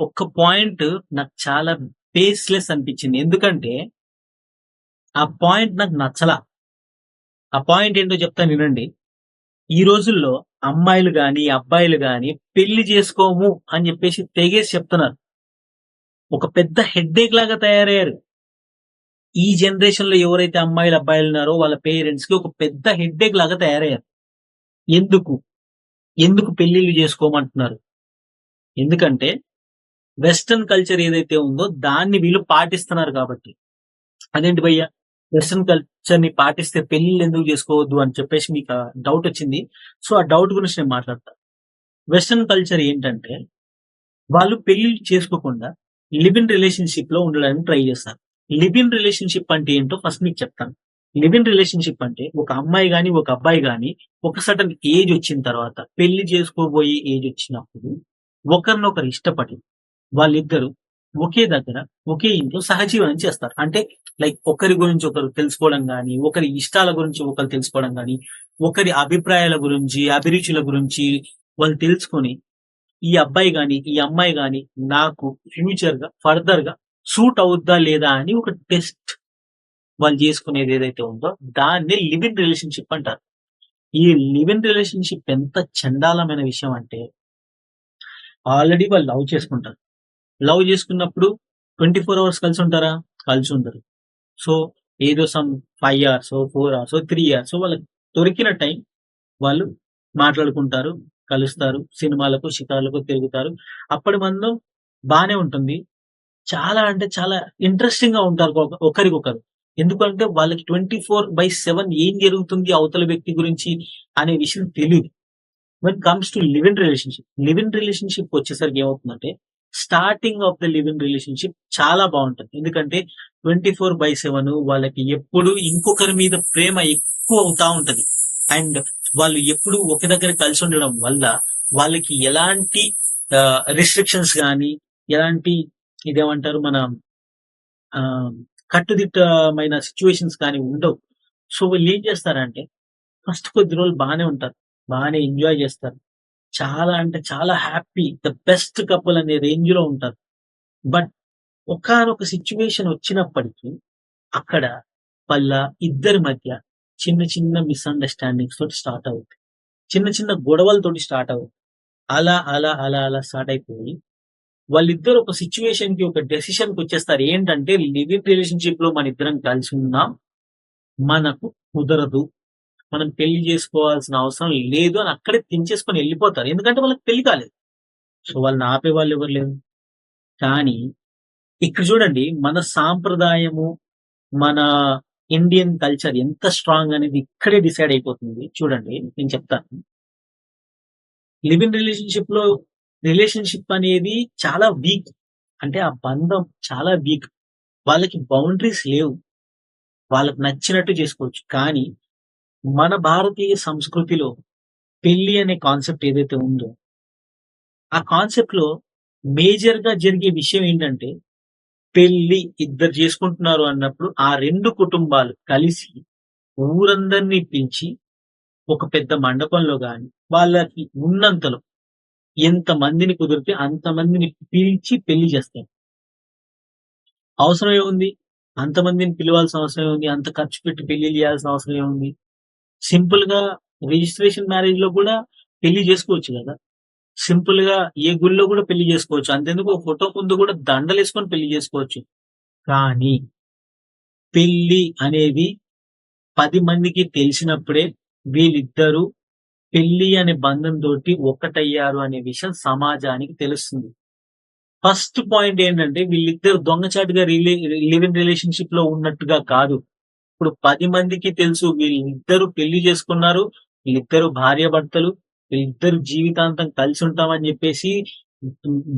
ఒక్క పాయింట్ నాకు చాలా బేస్‌లెస్ అనిపించింది. ఎందుకంటే, ఆ పాయింట్ నాకు నచ్చలా. ఆ పాయింట్ ఏంటో చెప్తాను వినండి. ఈ రోజుల్లో అమ్మాయిలు గాని, అబ్బాయిలు గాని పెళ్లి చేసుకోము అని చెప్పేసి తెగేసి చెప్తున్నారు. ఒక పెద్ద హెడ్‌ఏక్ లాగా తయారయ్యారు. ఈ జనరేషన్‌లో ఎవరైతే అమ్మాయిలు, అబ్బాయిలున్నారో వాళ్ళ పేరెంట్స్‌కి ఒక పెద్ద హెడ్‌ఏక్ లాగా తయారయ్యారు. ఎందుకు? ఎందుకు పెళ్లిళ్లు చేసుకోమంటున్నారు? ఎందుకంటే వెస్టర్న్ కల్చర్ ఏదైతే ఉందో దాన్ని వీళ్ళు పాటిస్తున్నారు కాబట్టి. అదేంటి భయ్యా! వెస్టర్న్ కల్చర్‌ని పాటిస్తే పెళ్లిళ్లు ఎందుకు చేసుకోవద్దు అని చెప్పేసి మీకు డౌట్ వచ్చింది. సో, ఆ డౌట్ గురించి నేను మాట్లాడతా. వెస్టర్న్ కల్చర్ ఏంటంటే వాళ్ళు పెళ్లిళ్లు చేసుకోకుండా లివ్ ఇన్ రిలేషన్‌షిప్‌లో ఉండడానికి ట్రై చేస్తారు. లివ్ ఇన్ రిలేషన్‌షిప్ అంటే ఏంటో ఫస్ట్ మీకు చెప్తాను. లివ్ ఇన్ రిలేషన్‌షిప్ అంటే ఒక అమ్మాయి గాని, ఒక అబ్బాయి గాని ఒక సర్టెన్ ఏజ్ వచ్చిన తర్వాత పెళ్లి చేసుకోబోయే ఏజ్ వచ్చినప్పుడు ఒకరినొకరు ఇష్టపడి వాళ్ళిద్దరూ ఒకే దగ్గర, ఒకే ఇంట్లో సహజీవనం చేస్తారు. అంటే లైక్ ఒకరి గురించి ఒకరు తెలుసుకోవడం గాని, ఒకరి ఇష్టాల గురించి ఒకరు తెలుసుకోవడం గాని, ఒకరి అభిప్రాయాల గురించి, అభిరుచుల గురించి వాళ్ళు తెలుసుకొని ఈ అబ్బాయి గాని, ఈ అమ్మాయి గాని నాకు ఫ్యూచర్‌గా, ఫర్దర్‌గా సూట్ అవుద్దా లేదా అని ఒక టెస్ట్ వాళ్ళు చేసుకునేది ఏదైతే ఉందో దాన్ని లివ్ ఇన్ రిలేషన్‌షిప్ అంటారు. ఈ లివ్ ఇన్ రిలేషన్‌షిప్ ఎంత చండాలమైన విషయం అంటే ఆల్రెడీ వాళ్ళు లవ్ చేసుకుంటారు. లవ్ చేసుకున్నప్పుడు 24 అవర్స్ కలిసుంటారా? కలిసుండరు. సో, ఏదో సమ్ 5 అవర్సో, 4 అవర్సో, 3 ఇయర్సో వాళ్ళకి దొరికిన టైం వాళ్ళు మాట్లాడుకుంటారు, కలుస్తారు, సినిమాలకు, షికార్లకు తిరుగుతారు. అప్పటి మందం బానే ఉంటుంది. చాలా అంటే చాలా ఇంట్రెస్టింగ్‌గా ఉంటారు ఒకరికొకరు. ఎందుకంటే వాళ్ళకి 24/7 ఏం జరుగుతుంది అవతల వ్యక్తి గురించి అనే విషయం తెలీదు. When comes to live in relationship. Live in relationship వచ్చేసరికి ఏమవుతుందంటే, starting of the live in relationship చాలా బావుంటది. ఎందుకంటే 24/7 వాళ్ళకి ఎప్పుడు ఇంకొకరి మీద ప్రేమ ఎక్కువ అవుతా ఉంటది. అండ్ వాళ్ళు ఎప్పుడు ఒక దగ్గర కలిసి ఉండడం వల్ల వాళ్ళకి ఎలాంటి రిస్ట్రిక్షన్స్ గాని, ఎలాంటి ఇదేమంటారు మన ఆహ్, కట్టుదిట్టమైన సిట్యుయేషన్స్ కానీ ఉండవు. సో, వీళ్ళేం చేస్తారంటే ఫస్ట్ కొద్ది రోజులు బానే ఉంటారు. బానే ఎంజాయ్ చేస్తారు. చాలా అంటే చాలా హ్యాపీ. ద బెస్ట్ కపుల్ అనే రేంజ్‌లో ఉంటారు. బట్ ఒకానొక సిట్యుయేషన్ వచ్చినప్పటికి అక్కడ వాళ్ళ ఇద్దరి మధ్య చిన్న చిన్న మిస్‌అండర్‌స్టాండింగ్స్ తోటి స్టార్ట్ అవుద్ది. చిన్న చిన్న గొడవలతోటి స్టార్ట్ అవుద్ది. అలా స్టార్ట్ అయిపోయి వాళ్ళిద్దరూ ఒక సిట్యుయేషన్‌కి ఒక డెసిషన్‌కొచ్చేస్తారు. ఏంటంటే లివ్ ఇన్ రిలేషన్‌షిప్‌లో మనిద్దరం కలిసి ఉన్నాం. మనకు కుదరదు. మనం పెళ్లి చేసుకోవాల్సిన అవసరం లేదు అని అక్కడే తెంచేసుకొని ఎళ్ళిపోతారు. ఎందుకంటే వాళ్ళకి పెళ్లి కాలేదు. సో, వాళ్ళని ఆపేవాళ్ళు ఎవరు లేరు. కానీ ఇక్కడ చూడండి మన సాంప్రదాయము, మన ఇండియన్ కల్చర్ ఎంత స్ట్రాంగ్ అనేది ఇక్కడే డిసైడ్ అయిపోతుంది. చూడండి నేను చెప్తాను. లివ్ ఇన్ రిలేషన్‌షిప్‌లో రిలేషన్‌షిప్ అనేది చాలా వీక్. అంటే ఆ బంధం చాలా వీక్. వాళ్ళకి బౌండరీస్ లేవు. వాళ్ళకి నచ్చినట్టు చేసుకోవచ్చు. కానీ మన భారతీయ సంస్కృతిలో పెళ్లి అనే కాన్సెప్ట్ ఏదైతే ఉందో, ఆ కాన్సెప్ట్‌లో మేజర్‌గా జరిగే విషయం ఏంటంటే పెళ్లి ఇద్దరు చేసుకుంటున్నారు అన్నప్పుడు ఆ 2 కుటుంబాలు కలిసి ఊరందరిని పిలిచి ఒక పెద్ద మండపంలో గాని, వాళ్ళకి ఉన్నంతలో ఎంతమందిని కుదిరితే అంతమందిని పిలిచి పెళ్లి చేస్తారు. అవసరం ఏముంది? అంతమందిని పిలవాల్సిన అవసరం ఏముంది? అంత ఖర్చు పెట్టి పెళ్లిళ్లు చేయాల్సిన అవసరం ఏముంది? సింపుల్‌గా రిజిస్ట్రేషన్ మ్యారేజ్‌లో కూడా పెళ్లి చేసుకోవచ్చు గదా! సింపుల్‌గా ఏ గుడిలో కూడా పెళ్లి చేసుకోవచ్చు. అంతెందుకు ఒక ఫోటో ముందు కూడా దండలేసుకొని పెళ్లి చేసుకోవచ్చు. కానీ పెళ్లి అనేది 10 మందికి తెలిసినప్పుడే వీళ్ళిద్దరూ పెళ్లి అనే బంధంతోటి ఒక్కటయ్యారు అనే విషయం సమాజానికి తెలుస్తుంది. ఫస్ట్ పాయింట్ ఏంటంటే వీళ్ళిద్దరు దొంగచాటుగా లివ్ ఇన్ రిలేషన్‌షిప్‌లో ఉన్నట్టుగా కాదు. ఇప్పుడు 10 మందికి తెలుసు వీళ్ళిద్దరూ పెళ్లి చేసుకున్నారు. వీళ్ళిద్దరూ భార్యాభర్తలు. వీళ్ళిద్దరూ జీవితాంతం కలిసుంటామని జెప్పేసి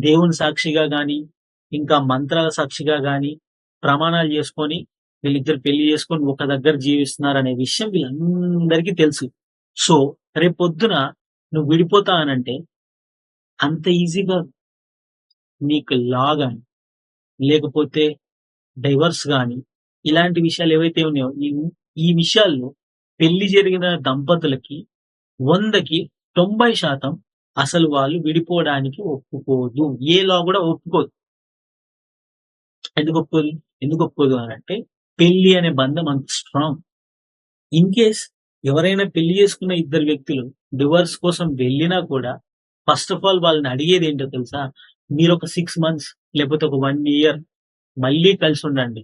దేవుని సాక్షిగా గాని, ఇంకా మంత్రాల సాక్షిగా గాని, ప్రమాణాలు జేసుకొని వీళ్ళిద్దరు పెళ్లి చేసుకొని ఒక దగ్గర జీవిస్తున్నారనే విషయం వీళ్ళందరికీ తెలుసు. సో, రేపొద్దున నువ్వు విడిపోతా అనంటే అంత ఈజీగా నీకు లా గాని, లేకపోతే డైవర్స్ గాని, ఇలాంటి విషయాలు ఏవైతే ఉన్నాయో ఈ విషయాల్లో పెళ్లి జరిగిన దంపతులకి 100కి 90% అసలు వాళ్ళు విడిపోవడానికి ఒప్పుకోదు. ఏ లా కూడా ఒప్పుకోదు. ఎందుకు ఒప్పుకోదు? ఎందుకు ఒప్పుకోదు అనంటే పెళ్లి అనే బంధం అంత స్ట్రాంగ్. ఇన్ కేస్ ఎవరైనా పెళ్లి చేసుకున్న ఇద్దరు వ్యక్తులు డివోర్స్ కోసం వెళ్ళినా కూడా ఫస్ట్ ఆఫ్ ఆల్ వాళ్ళని అడిగేదేంటో తెలుసా? మీరొక 6 మంత్స్ లేకపోతే ఒక 1 ఇయర్ మళ్ళీ కలిసుండండి.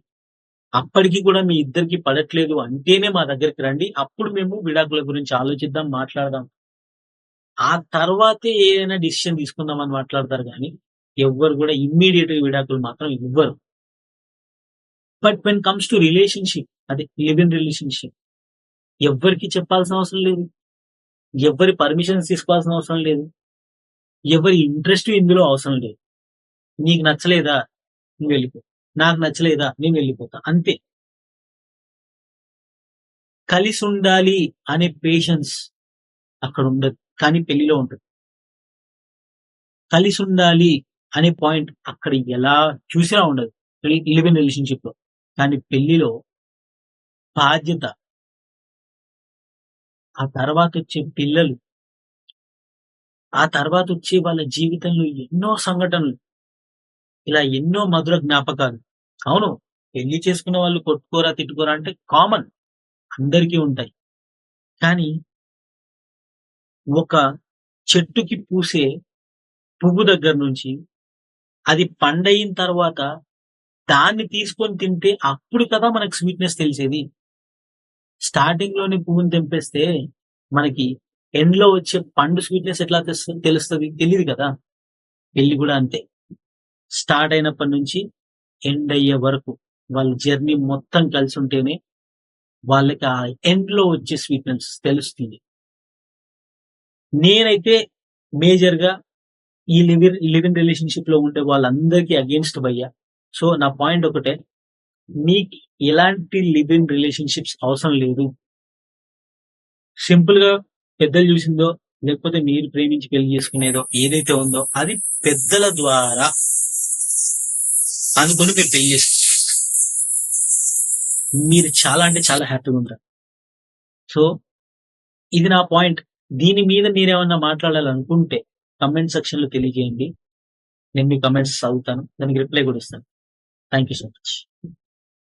అప్పటికి కూడా మీ ఇద్దరికీ పడట్లేదు అంటేనే మా దగ్గరికి రండి. అప్పుడు మేము విడాకుల గురించి ఆలోచిద్దాం, మాట్లాడదాం. ఆ తర్వాతే ఏదైనా డెసిషన్ తీసుకుందామని మాట్లాడతారు గానీ, ఎవ్వరు గూడా ఇమ్మీడియేట్‌గా విడాకులు మాత్రం ఇవ్వరు. But when comes to relationship అదే లివ్ ఇన్ రిలేషన్‌షిప్ ఎవ్వరికీ చెప్పాల్సిన అవసరం లేదు. ఎవ్వరి పర్మిషన్స్ తీసుకోవాల్సిన అవసరం లేదు. ఎవరి ఇంట్రెస్ట్ ఇందులో అవసరం లేదు. నీకు నచ్చలేదా? నువ్వెళ్ళిపో. నాకు నచ్చలేదా? నేను వెళ్ళిపోతా. అంతే. కలిసుండాలి అనే పేషెన్స్ అక్కడుండదు. కానీ పెళ్లిలో ఉంటది. కలిసుండాలి అనే పాయింట్ అక్కడ ఎలా చూసినా ఉండదు. లివ్ ఇన్ రిలేషన్‌షిప్‌లో. కానీ పెళ్లిలో బాధ్యత, ఆ తర్వాతొచ్చే పిల్లలు, ఆ తర్వాతొచ్చే వాళ్ళ జీవితంలో ఎన్నో సంఘటనలు, ఇలా ఎన్నో మధుర జ్ఞాపకాలు. అవును. పెళ్లి చేసుకున్న వాళ్ళు కొట్టుకోరా, తిట్టుకోరా అంటే కామన్. అందరికీ ఉంటాయి. కానీ ఒక చెట్టుకి పూసే పువ్వు దగ్గర నుంచి అది పండయిన తర్వాత దాన్ని తీసుకొని తింటే అప్పుడు కదా మనకు స్వీట్‌నెస్ తెలిసేది. స్టార్టింగ్‌లోనే పువ్వుని తెంపేస్తే మనకి ఎండ్‌లో వచ్చే పండు స్వీట్‌నెస్ ఎట్లా తెలుస్తది? తెలీదు కదా! పెళ్లి గూడా అంతే. స్టార్ట్ అయినప్పటి నుంచి ఎండ్ అయ్యే వరకు వాళ్ళ జర్నీ మొత్తం కలిసుంటేనే వాళ్ళకి ఆ ఎండ్‌లో వచ్చే స్వీట్‌నెస్ తెలుస్తుంది. నేనైతే మేజర్‌గా ఈ లివ్ ఇన్ రిలేషన్‌షిప్‌లో ఉండే వాళ్ళందరికీ అగెయిన్స్ట్ భయ్యా. సో, నా పాయింట్ ఒకటే. మీకు ఎలాంటి లివ్ ఇన్ రిలేషన్‌షిప్స్ అవసరం లేదు. సింపుల్‌గా పెద్దలు చూసిందో, లేకపోతే మీరు ప్రేమించి పెళ్లి చేసుకునేదో ఏదైతే ఉందో అది పెద్దల ద్వారా అనుకోని మీరు పెళ్లి చేసుకోండి. మీరు చాలా అంటే చాలా హ్యాపీగా ఉంటారు. సో, ఇది నా పాయింట్. దీని మీద మీరేమన్నా మాట్లాడాలనుకుంటే కామెంట్ సెక్షన్‌లో తెలియజేయండి. నేను మీ కామెంట్స్ చదువుతాను. దానికి రిప్లై కూడా ఇస్తాను. Thank you so much.